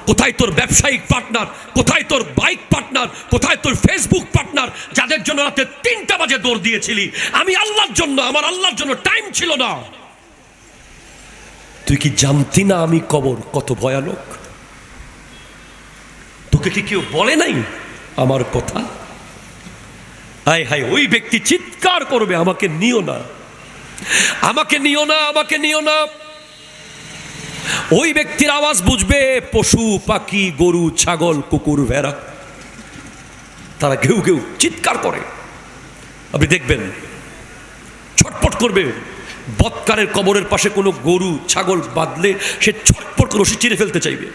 A: কোথায় তোর ব্যবসায়িক পার্টনার? কোথায় তোর বাইক পার্টনার? কোথায় তোর ফেসবুক পার্টনার, যাদের জন্য রাতে 3টা বাজে দৌড় দিয়েছিলি? আমি আল্লাহর জন্য, আমার আল্লাহর জন্য টাইম ছিল না। তুই কি জানতি না আমি কবর কত ভয়ানক? তোকে কি কেউ বলে নাই আমার কথা? হায় হায়, ওই ব্যক্তি চিৎকার করবে, আমাকে নিও না, আমাকে নিও না, আমাকে নিও না। ওই ব্যক্তির আওয়াজ বুঝবে পশু পাখি, গরু ছাগল কুকুর ভেড়া, তারা ঘেউ ঘেউ চিৎকার করে। আপনি দেখবেন ছটপট করবে। বৎকারের কবরের পাশে কোনো গরু ছাগল বাঁধলে সে ছটপট করে রশি চিরে ফেলতে চাইবে,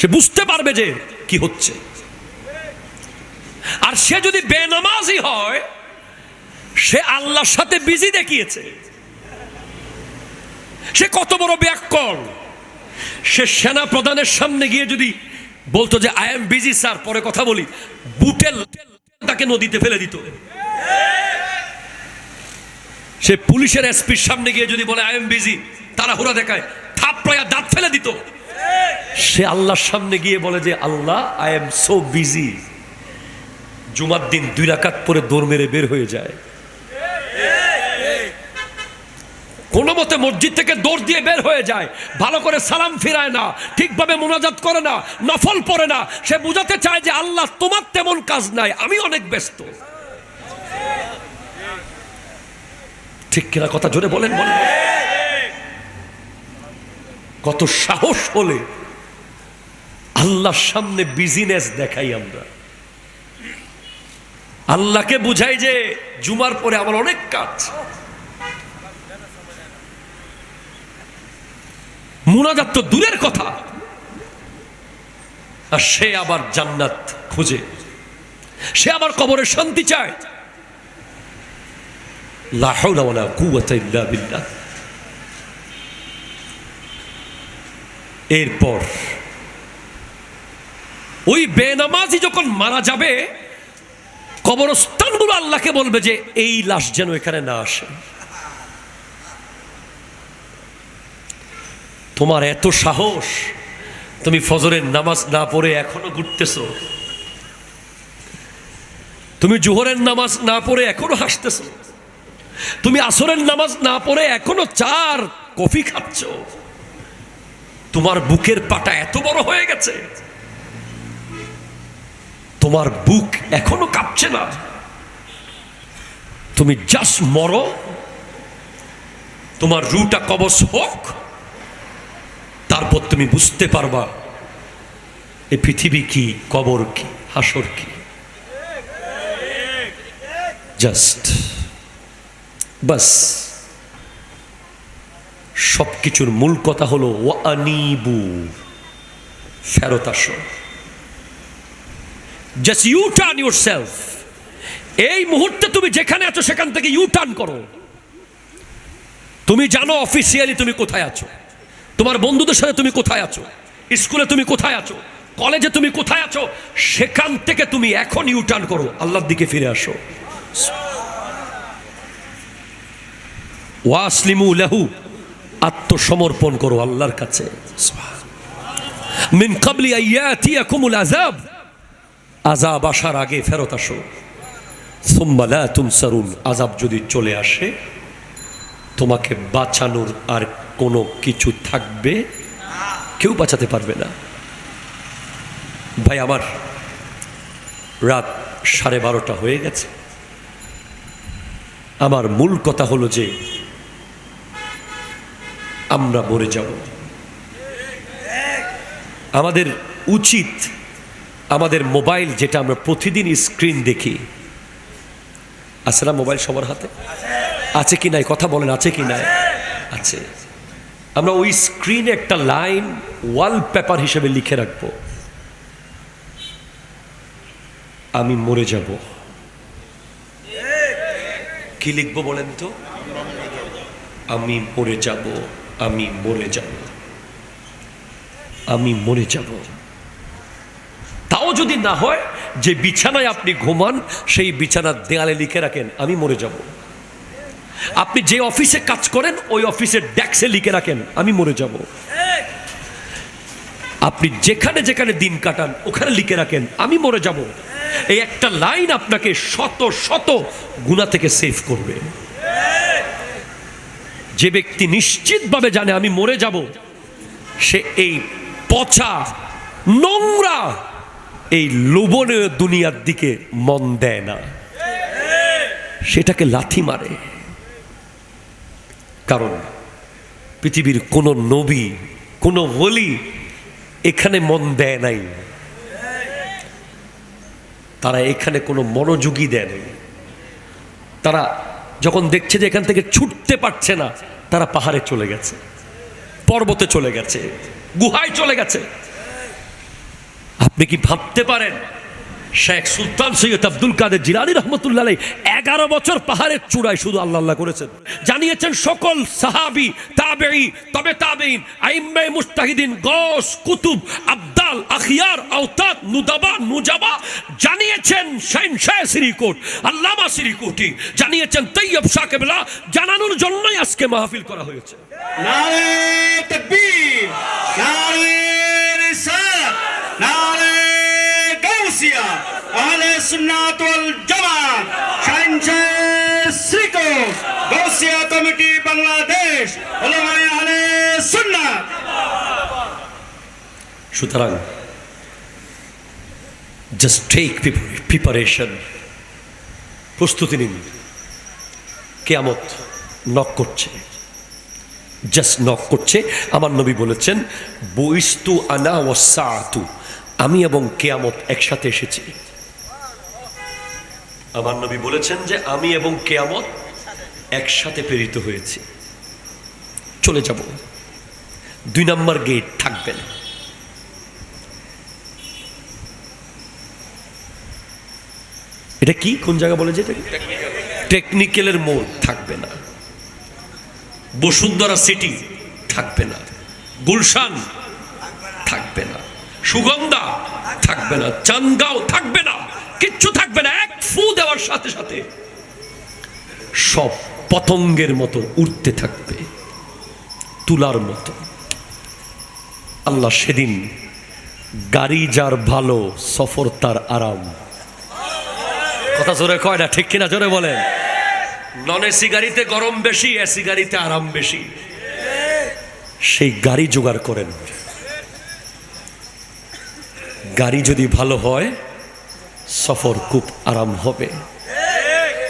A: সে বুঝতে পারবে যে কি হচ্ছে। আর সে যদি বেনামাজি হয়, সে আল্লাহর সাথে বিজি দেখিয়েছে। সে কত বড় ব্যাককল! সে সেনা প্রধানের সামনে গিয়ে যদি বলতো যে আই এম বিজি স্যার, পরে কথা বলি, বুটেল তাকে নদীতে ফেলে দিত। সে পুলিশের এসপির সামনে গিয়ে যদি বলে আই এম বিজি, তাড়াহুড়া দেখায়, থাপড়ায়া দাঁত ফেলে দিত। সে আল্লাহর সামনে গিয়ে বলে যে আল্লাহ আই এম সো বিজি, জুমার দিন 2 রাকাত পরে দৌড় মেরে বের হয়ে যায়। কোন মতে মসজিদ থেকে দৌড় দিয়ে বের হয়ে যায়, ভালো করে সালাম ফিরায় না, ঠিকভাবে মুনাজাত করে না, নফল পড়ে না। সে বুঝাতে চায় যে আল্লাহ তোমার তেমন কাজ নাই, আমি অনেক ব্যস্ত। ঠিক কিনা? কথা জোরে বলেন, বলেন। কত সাহস হলে আল্লাহর সামনে বিজিনেস দেখাই আমরা, আল্লাহকে বুঝাই যে জুমার পরে আমার অনেক কাজ। মুনাজাত তো দূরের কথা, আর সে আবার জান্নাত খুঁজে, সে আবার কবরের শান্তি চায়। লা হাওলা ওয়ালা কুওয়াতা ইল্লা বিল্লাহ। এরপর ওই বেনামাজি যখন মারা যাবে, কবরস্থানগুলো আল্লাহকে বলবে যে এই লাশ যেন এখানে না আসে। তোমার এত সাহস, তুমি ফজরের নামাজ না পড়ে এখনো ঘুরতেছো, তুমি জোহরের নামাজ না পড়ে এখনো হাসতেছো, তুমি আসরের নামাজ না পড়ে এখনো 4 কফি খাচ্ছ। তোমার বুকের পাটা এত বড় হয়ে গেছে, তোমার বুক এখনো কাঁপছে না। তুমি জাস্ট মরো, তোমার রুটা কবজ হোক, তারপর তুমি বুঝতে পারবা এই পৃথিবী কি, কবর কি, হাসর কি। জাস্ট বাস। সবকিছুর মূল কথা হলো ওয়ানিবু, ফেরত আসো। Just you turn yourself. এই মুহূর্তে তুমি যেখানে আছো সেখান থেকে ইউ টার্ন করো। তুমি জানো অফিসিয়ালি তুমি কোথায় আছো, তোমার বন্ধুদের সাথে তুমি কোথায় আছো, স্কুলে তুমি কোথায় আছো, কলেজে তুমি কোথায় আছো, সেখান থেকে তুমি এখন ইউ টার্ন করো, আল্লাহর দিকে ফিরে আসো। ওয়াসলিমু লাহু, আত্মসমর্পণ করো আল্লাহর কাছে। মিন ক্বাবলি আইয়াতিয়াকুমুল আযাব, আযাব আসার আগে ফেরত আসো। সুম্মা লা তুনসারুন, আযাব যদি চলে আসে তোমাকে বাঁচানোর আর কোনো কিছু থাকবে, কেউ বাঁচাতে পারবে না। ভাই আমার, রাত 12:30 হয়ে গেছে। আমার মূল কথা হলো যে আমরা মরে যাব। আমাদের উচিত আমাদের মোবাইল, যেটা আমরা প্রতিদিন স্ক্রিন দেখি, আছে না মোবাইল সবার হাতে? আছে কি নাই? কথা বলেন, আছে কি নাই? আছে। আমরা ওই স্ক্রিনে একটা লাইন ওয়ালপেপার হিসেবে লিখে রাখবো, আমি মরে যাব। কি লিখবো বলেন তো? আমি মরে যাব, আমি মরে যাব, আমি মরে যাব। তাও যদি না হয়, যে বিছানায় আপনি ঘুমান সেই বিছানার দেয়ালে লিখে রাখেন আমি মরে যাব। আপনি যে অফিসে কাজ করেন ওই অফিসের ডেস্কে লিখে রাখেন আমি মরে যাব। আপনি যেখানে যেখানে দিন কাটান ওখানে লিখে রাখেন আমি মরে যাব। এই একটা লাইন আপনাকে শত শত গুনাহ থেকে সেভ করবে। যে ব্যক্তি নিশ্চিতভাবে জানে আমি মরে যাব, সে এই পচা নোংরা এই লোভনীয় দুনিয়ার দিকে মন দেয় না, সেটাকে লাথি মারে। কারণ পৃথিবীর কোন নবী, কোন ওলি এখানে মন দেয় নাই, তারা এখানে কোনো মনোযোগী দেয় নাই। তারা যখন দেখছে যে এখান থেকে ছুটতে পারছে না, তারা পাহাড়ে চলে গেছে, পর্বতে চলে গেছে, গুহায় চলে গেছে। আপনি কি ভাবতে পারেন শেখ সুলতান সৈয়দ আব্দুল কাদের জিলানী রহমতুল্লাহ আলাইহি 11 বছর পাহাড়ের চূড়ায় শুধু আল্লাহ আল্লাহ করেছেন? জানিয়েছেন সকল সাহাবী, তাবেঈ, তবে তাবেঈন, আইম্মায়ে মুজতাহিদিন, গৌস, কুতুব, আবদাল, আখিয়ার, আওতাদ, নুদাবা, নুজাবা, জানিয়েছেন শাহ সিরিকুট, আল্লামা সিরিকুটি, জানিয়েছেন তৈয়ব শাহ কেবলা। জানানোর জন্যই আজকে মাহফিল করা হয়েছে।
B: নারে তাকবীর, নারে রিসালাত, নারে গাউসিয়া, আহলে সুন্নাত ওয়াল জামাত, শাহ সিরিকুট, গাউসিয়া কমিটি বাংলাদেশ, উলামায়ে আহলে সুন্নাত।
A: সুতরাং জাস্ট টেক প্রিপারেশন, প্রস্তুতি নিন। কিয়ামত নক করছে, জাস্ট নক করছে। আমার নবী বলেছেন বুইস্তু আনা ওয়াসসাআতু, আমি এবং কিয়ামত একসাথে এসেছি। আমার নবী বলেছেন যে আমি এবং কিয়ামত একসাথে প্রেরিত হয়েছি, চলে যাব। 2 নম্বর গেট থাকবে না। এটা কি, কোন জায়গা বলে যে টেকনিক্যালের মোড় থাকবে না, বসুন্ধরা সিটি থাকবে না, গুলশান থাকবে না, সুগন্ধা থাকবে না, চান্দগাঁও থাকবে না, কিচ্ছু থাকবে না। এক ফু দেওয়ার সাথে সাথে সব পতঙ্গের মতো উড়তে থাকবে, তুলার মতো। আল্লাহ সেদিন গাড়ি যার ভালো, সফর তার আরাম। কথা জোরে কয় না, ঠিক কিনা? জোরে বলেন। নন এসি গাড়িতে গরম বেশি, এসি গাড়িতে আরাম বেশি। সেই গাড়ি জোগাড় করেন। গাড়ি যদি ভালো হয়, সফর খুব আরাম হবে।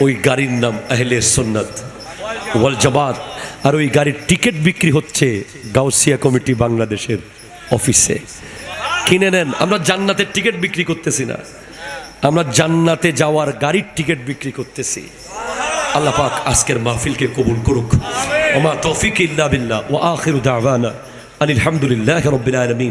A: ওই গাড়ির নাম আহলে সুন্নাত ওয়াল জামাত। আর ওই গাড়ির টিকিট বিক্রি হচ্ছে গাউসিয়া কমিটি বাংলাদেশের অফিসে। কিনে নেন। আমরা জান্নাতের টিকিট বিক্রি করতেছি না, আমরা জান্নাতে যাওয়ার গাড়ির টিকিট বিক্রি করতেছি। আল্লাহ পাক আজকের মাহফিলকে কবুল করুক। ওমা তৌফিক ইল্লা বিল্লাহ ওয়া আখিরু দাওয়ানা আনিল হামদুলিল্লাহি রাব্বিল আলামিন।